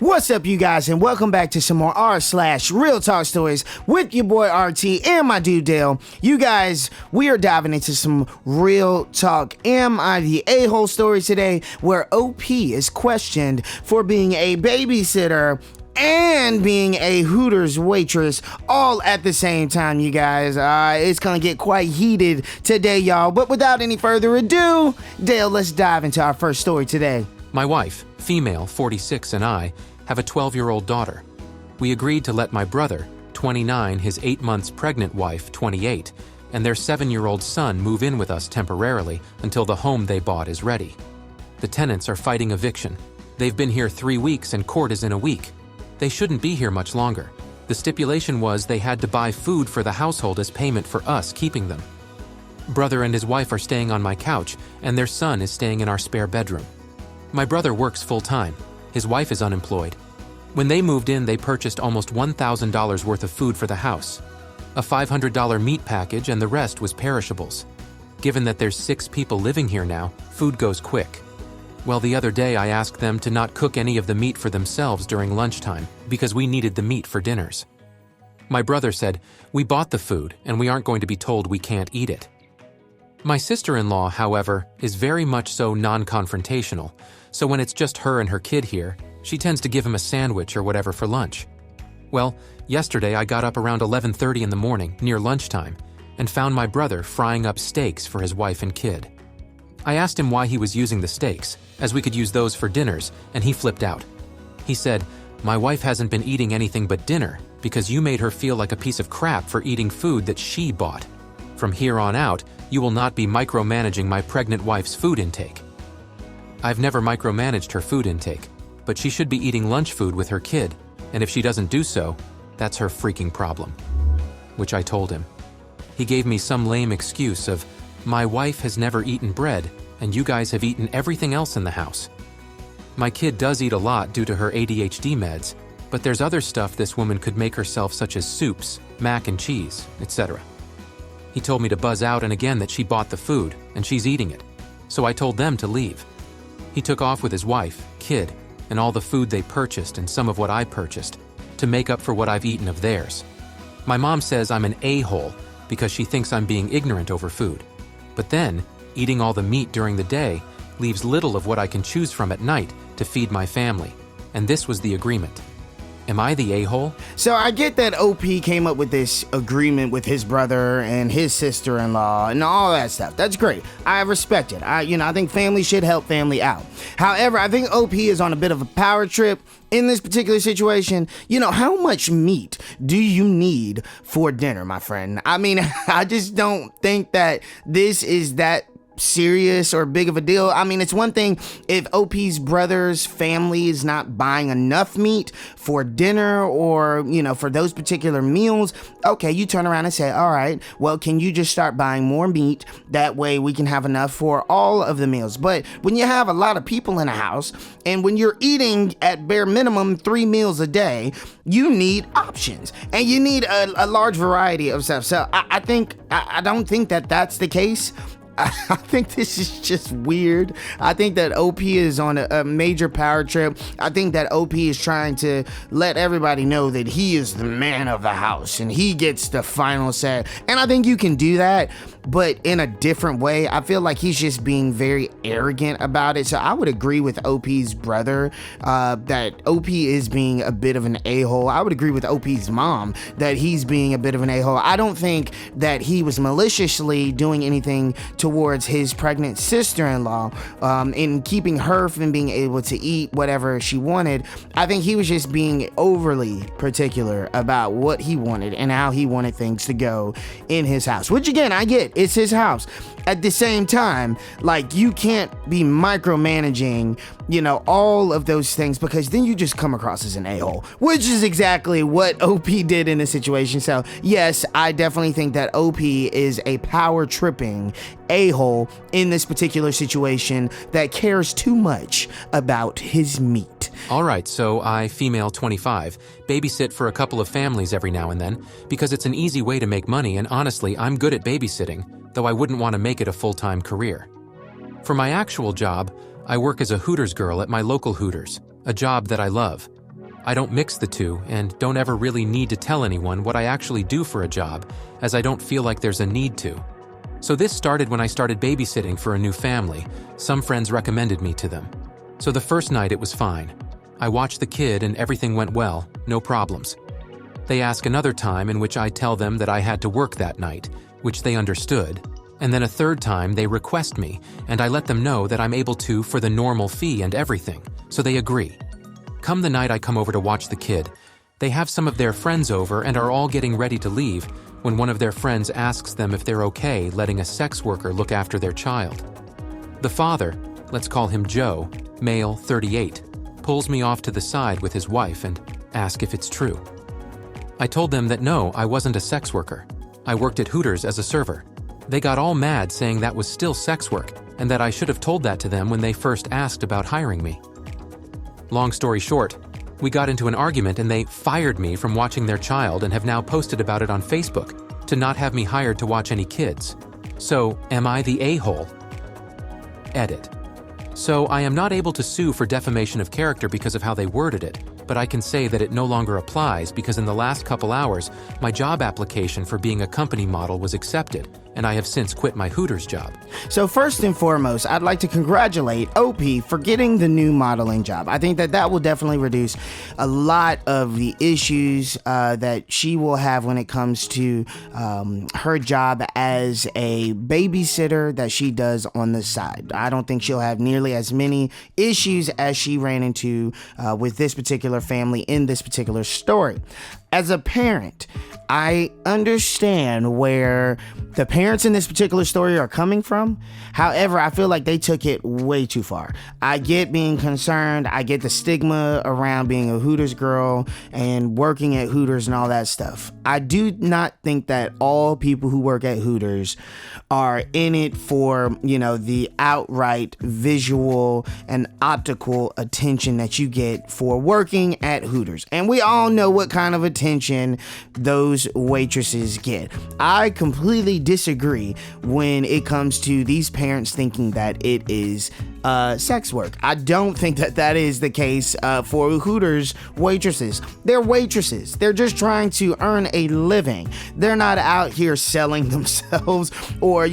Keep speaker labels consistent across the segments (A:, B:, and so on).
A: What's up, you guys, and welcome back to some more rSlash Real Talk Stories with your boy RT and my dude Dale. You guys, we are diving into some real talk Am I the A-hole stories today, where OP is questioned for being a babysitter and being a Hooters waitress all at the same time, you guys. It's gonna get quite heated today, y'all. But without any further ado, Dale, let's dive into our first story today.
B: My wife, female, 46, and I have a 12-year-old daughter. We agreed to let my brother, 29, his 8 months pregnant wife, 28, and their 7-year-old son move in with us temporarily until the home they bought is ready. The tenants are fighting eviction. They've been here 3 weeks and court is in a week. They shouldn't be here much longer. The stipulation was they had to buy food for the household as payment for us keeping them. Brother and his wife are staying on my couch, and their son is staying in our spare bedroom. My brother works full-time. His wife is unemployed. When they moved in, they purchased almost $1,000 worth of food for the house. A $500 meat package, and the rest was perishables. Given that there's 6 people living here now, food goes quick. Well, the other day I asked them to not cook any of the meat for themselves during lunchtime because we needed the meat for dinners. My brother said, "We bought the food and we aren't going to be told we can't eat it." My sister-in-law, however, is very much so non-confrontational, so when it's just her and her kid here, she tends to give him a sandwich or whatever for lunch. Well, yesterday I got up around 11:30 in the morning, near lunchtime, and found my brother frying up steaks for his wife and kid. I asked him why he was using the steaks, as we could use those for dinners, and he flipped out. He said, "My wife hasn't been eating anything but dinner because you made her feel like a piece of crap for eating food that she bought. From here on out, you will not be micromanaging my pregnant wife's food intake." I've never micromanaged her food intake, but she should be eating lunch food with her kid, and if she doesn't do so, that's her freaking problem. Which I told him. He gave me some lame excuse of, "My wife has never eaten bread, and you guys have eaten everything else in the house." My kid does eat a lot due to her ADHD meds, but there's other stuff this woman could make herself, such as soups, mac and cheese, etc. He told me to buzz out and again that she bought the food, and she's eating it, so I told them to leave. He took off with his wife, kid, and all the food they purchased and some of what I purchased, to make up for what I've eaten of theirs. My mom says I'm an a-hole because she thinks I'm being ignorant over food. But then, eating all the meat during the day leaves little of what I can choose from at night to feed my family, and this was the agreement. Am I the a-hole?
A: So I get that OP came up with this agreement with his brother and his sister-in-law and all that stuff. That's great. I respect it. I think family should help family out. However, I think OP is on a bit of a power trip in this particular situation. How much meat do you need for dinner, my friend? I mean, I just don't think that this is that serious or big of a deal. I mean, it's one thing if OP's brother's family is not buying enough meat for dinner or, for those particular meals. Okay, you turn around and say, all right, well, can you just start buying more meat? That way we can have enough for all of the meals. But when you have a lot of people in a house and when you're eating at bare minimum 3 meals a day, you need options and you need a large variety of stuff. So I don't think that that's the case. I think this is just weird. I think that OP is on a major power trip. I think that OP is trying to let everybody know that he is the man of the house and he gets the final say. And I think you can do that, but in a different way. I feel like he's just being very arrogant about it. So I would agree with OP's brother that OP is being a bit of an a-hole. I would agree with OP's mom that he's being a bit of an a-hole. I don't think that he was maliciously doing anything towards his pregnant sister-in-law in keeping her from being able to eat whatever she wanted. I think he was just being overly particular about what he wanted and how he wanted things to go in his house, which again, I get. It's his house. At the same time, like, you can't be micromanaging, all of those things, because then you just come across as an a-hole, which is exactly what OP did in this situation. So yes, I definitely think that OP is a power tripping a-hole in this particular situation that cares too much about his meat.
B: All right, so I, female 25, babysit for a couple of families every now and then because it's an easy way to make money, and honestly, I'm good at babysitting, though I wouldn't want to make it a full-time career. For my actual job, I work as a Hooters girl at my local Hooters, a job that I love. I don't mix the two and don't ever really need to tell anyone what I actually do for a job, as I don't feel like there's a need to. So this started when I started babysitting for a new family. Some friends recommended me to them. So the first night it was fine. I watched the kid and everything went well, no problems. They ask another time in which I tell them that I had to work that night, which they understood. And then a third time they request me, and I let them know that I'm able to for the normal fee and everything, so they agree. Come the night I come over to watch the kid, they have some of their friends over and are all getting ready to leave when one of their friends asks them if they're okay letting a sex worker look after their child. The father, let's call him Joe, male, 38, pulls me off to the side with his wife and asks if it's true. I told them that no, I wasn't a sex worker. I worked at Hooters as a server. They got all mad saying that was still sex work and that I should have told that to them when they first asked about hiring me. Long story short, we got into an argument and they fired me from watching their child and have now posted about it on Facebook to not have me hired to watch any kids. So, am I the a-hole? Edit. So, I am not able to sue for defamation of character because of how they worded it, but I can say that it no longer applies because in the last couple hours, my job application for being a company model was accepted, and I have since quit my Hooters job.
A: So first and foremost, I'd like to congratulate OP for getting the new modeling job. I think that will definitely reduce a lot of the issues that she will have when it comes to her job as a babysitter that she does on the side. I don't think she'll have nearly as many issues as she ran into with this particular family in this particular story. As a parent, I understand where the parents in this particular story are coming from. However, I feel like they took it way too far. I get being concerned. I get the stigma around being a Hooters girl and working at Hooters and all that stuff. I do not think that all people who work at Hooters are in it for, the outright visual and optical attention that you get for working at Hooters. And we all know what kind of attention those waitresses get. I completely disagree when it comes to these parents thinking that it is sex work. I don't think that is the case for Hooters waitresses. They're waitresses. They're just trying to earn a living. They're not out here selling themselves or,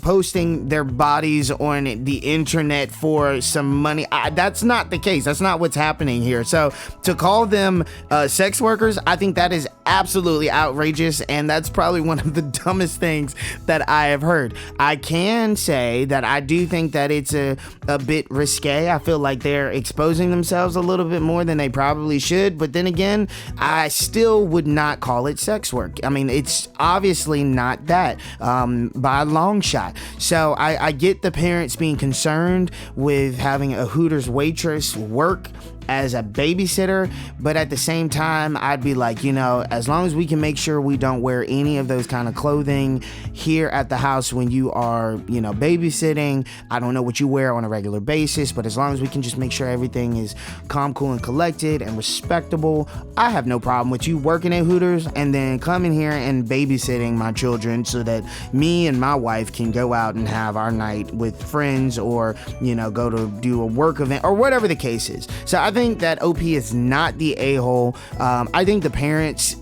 A: posting their bodies on the internet for some money. That's not the case. That's not what's happening here. So to call them sex workers, I think that is absolutely outrageous, and that's probably one of the dumbest things that I have heard. I can say that I do think that it's a bit risque. I feel like they're exposing themselves a little bit more than they probably should, but then again, I still would not call it sex work. I mean, it's obviously not that by a long shot. So I get the parents being concerned with having a Hooters waitress work as a babysitter, but at the same time, I'd be like, as long as we can make sure we don't wear any of those kind of clothing here at the house when you are, babysitting. I don't know what you wear on a regular basis, but as long as we can just make sure everything is calm, cool, and collected and respectable, I have no problem with you working at Hooters and then coming here and babysitting my children so that me and my wife can go out and have our night with friends or, go to do a work event or whatever the case is. So I think that OP is not the a-hole. I think the parents,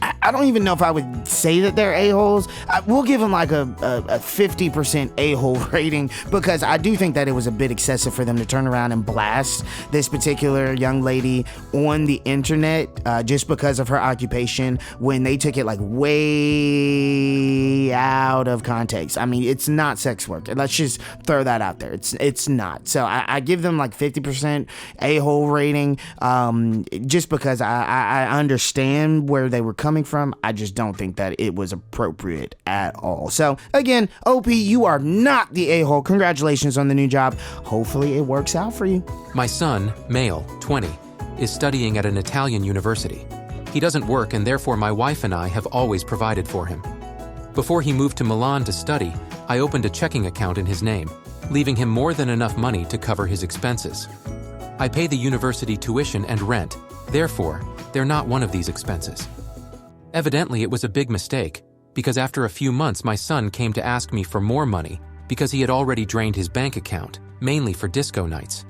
A: I don't even know if I would say that they're a-holes. We'll give them like a 50% a-hole rating because I do think that it was a bit excessive for them to turn around and blast this particular young lady on the internet just because of her occupation when they took it like way out of context. I mean, it's not sex work. Let's just throw that out there. It's not. So I give them like 50% a-hole rating just because I understand where they were coming from. I just don't think that it was appropriate at all. So again, OP, you are not the a-hole. Congratulations on the new job. Hopefully it works out for you.
B: My son, male, 20, is studying at an Italian university. He doesn't work, and therefore my wife and I have always provided for him. Before he moved to Milan to study, I opened a checking account in his name, leaving him more than enough money to cover his expenses. I pay the university tuition and rent, therefore, they're not one of these expenses. Evidently, it was a big mistake, because after a few months my son came to ask me for more money because he had already drained his bank account, mainly for disco nights.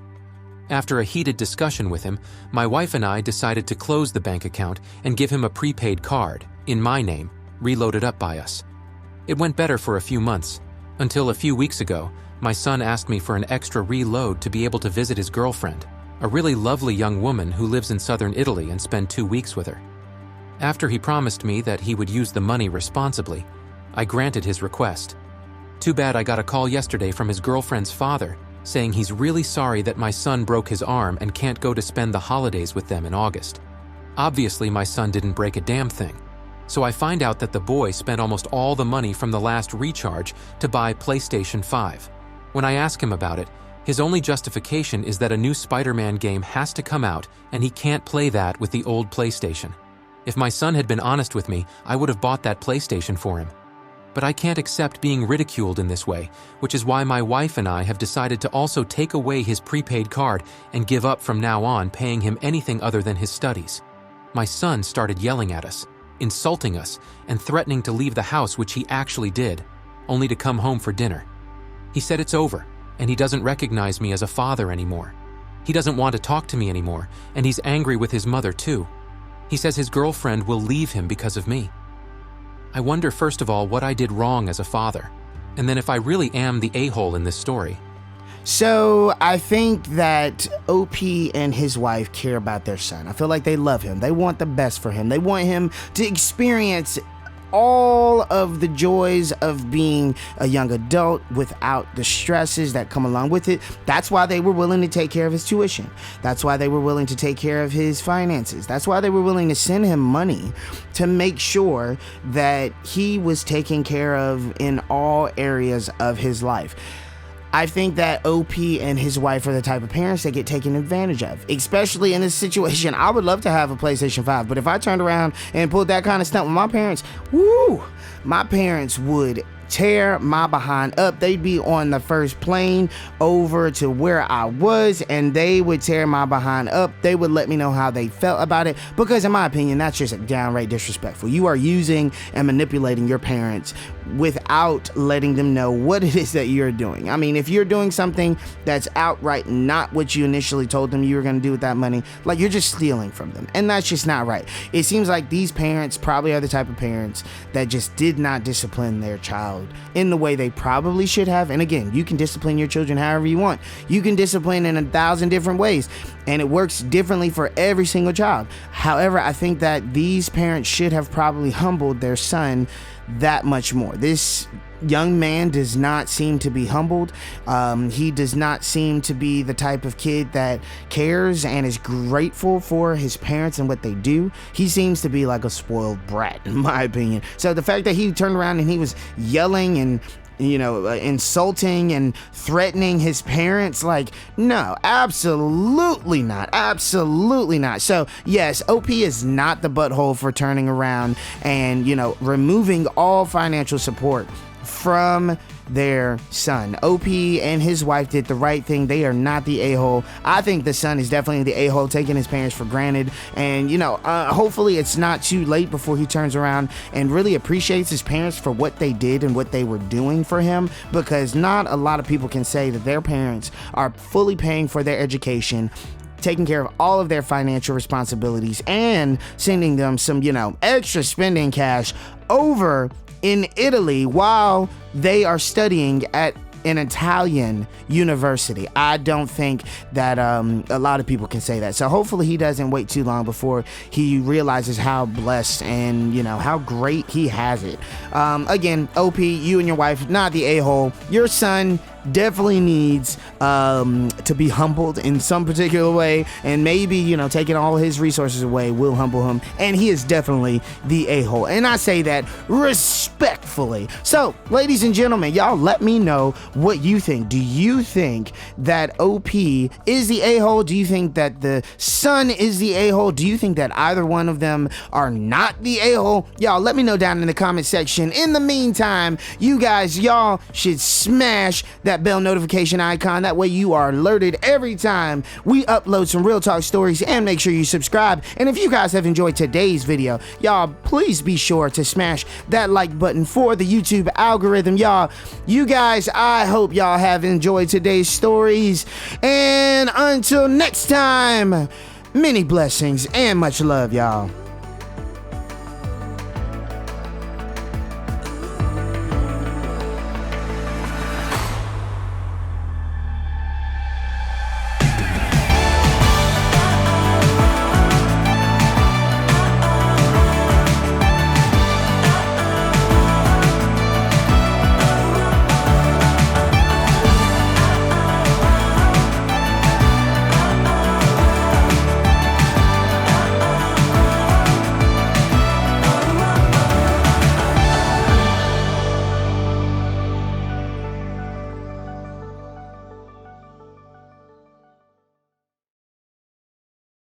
B: After a heated discussion with him, my wife and I decided to close the bank account and give him a prepaid card, in my name, reloaded up by us. It went better for a few months, until a few weeks ago, my son asked me for an extra reload to be able to visit his girlfriend, a really lovely young woman who lives in southern Italy, and spend 2 weeks with her. After he promised me that he would use the money responsibly, I granted his request. Too bad I got a call yesterday from his girlfriend's father saying he's really sorry that my son broke his arm and can't go to spend the holidays with them in August. Obviously, my son didn't break a damn thing. So I find out that the boy spent almost all the money from the last recharge to buy PlayStation 5. When I ask him about it, his only justification is that a new Spider-Man game has to come out and he can't play that with the old PlayStation. If my son had been honest with me, I would have bought that PlayStation for him. But I can't accept being ridiculed in this way, which is why my wife and I have decided to also take away his prepaid card and give up from now on paying him anything other than his studies. My son started yelling at us, insulting us, and threatening to leave the house, which he actually did, only to come home for dinner. He said it's over, and he doesn't recognize me as a father anymore. He doesn't want to talk to me anymore, and he's angry with his mother too. He says his girlfriend will leave him because of me. I wonder, first of all, what I did wrong as a father, and then if I really am the a-hole in this story.
A: So I think that OP and his wife care about their son. I feel like they love him. They want the best for him. They want him to experience all of the joys of being a young adult without the stresses that come along with it. That's why they were willing to take care of his tuition. That's why they were willing to take care of his finances. That's why they were willing to send him money to make sure that he was taken care of in all areas of his life. I think that OP and his wife are the type of parents that get taken advantage of, especially in this situation. I would love to have a PlayStation 5, but if I turned around and pulled that kind of stunt with my parents, my parents would tear my behind up. They'd be on the first plane over to where I was, and they would tear my behind up. They would let me know how they felt about it, because in my opinion, that's just downright disrespectful. You are using and manipulating your parents without letting them know what it is that you're doing. I mean, if you're doing something that's outright not what you initially told them you were going to do with that money, like, you're just stealing from them, and that's just not right. It seems like these parents probably are the type of parents that just did not discipline their child in the way they probably should have. And again, you can discipline your children however you want. You can discipline in 1,000 different ways, and it works differently for every single child. However, I think that these parents should have probably humbled their son that much more. This young man does not seem to be humbled. He does not seem to be the type of kid that cares and is grateful for his parents and what they do. He seems to be like a spoiled brat, in my opinion. So the fact that he turned around and he was yelling and insulting and threatening his parents, like, no, absolutely not. Absolutely not. So yes, OP is not the butthole for turning around and, removing all financial support from their son. OP and his wife did the right thing. They are not the a-hole. I think the son is definitely the a-hole, taking his parents for granted. And, hopefully it's not too late before he turns around and really appreciates his parents for what they did and what they were doing for him, because not a lot of people can say that their parents are fully paying for their education, taking care of all of their financial responsibilities, and sending them some, extra spending cash over in Italy while they are studying at an Italian university. I don't think that a lot of people can say that. So hopefully he doesn't wait too long before he realizes how blessed and how great he has it. Again, OP, you and your wife, not the a-hole. Your son definitely needs to be humbled in some particular way, and maybe taking all his resources away will humble him, and he is definitely the a-hole, and I say that respectfully. So ladies and gentlemen, y'all let me know what you think. Do you think that OP is the a-hole? Do you think that the son is the a-hole? Do you think that either one of them are not the a-hole? Y'all let me know down in the comment section. In the meantime, you guys, y'all should smash that that bell notification icon. That way you are alerted every time we upload some real talk stories, and make sure you subscribe. And if you guys have enjoyed today's video, y'all please be sure to smash that like button for the YouTube algorithm. Y'all, you guys, I hope y'all have enjoyed today's stories, and until next time, many blessings and much love, y'all.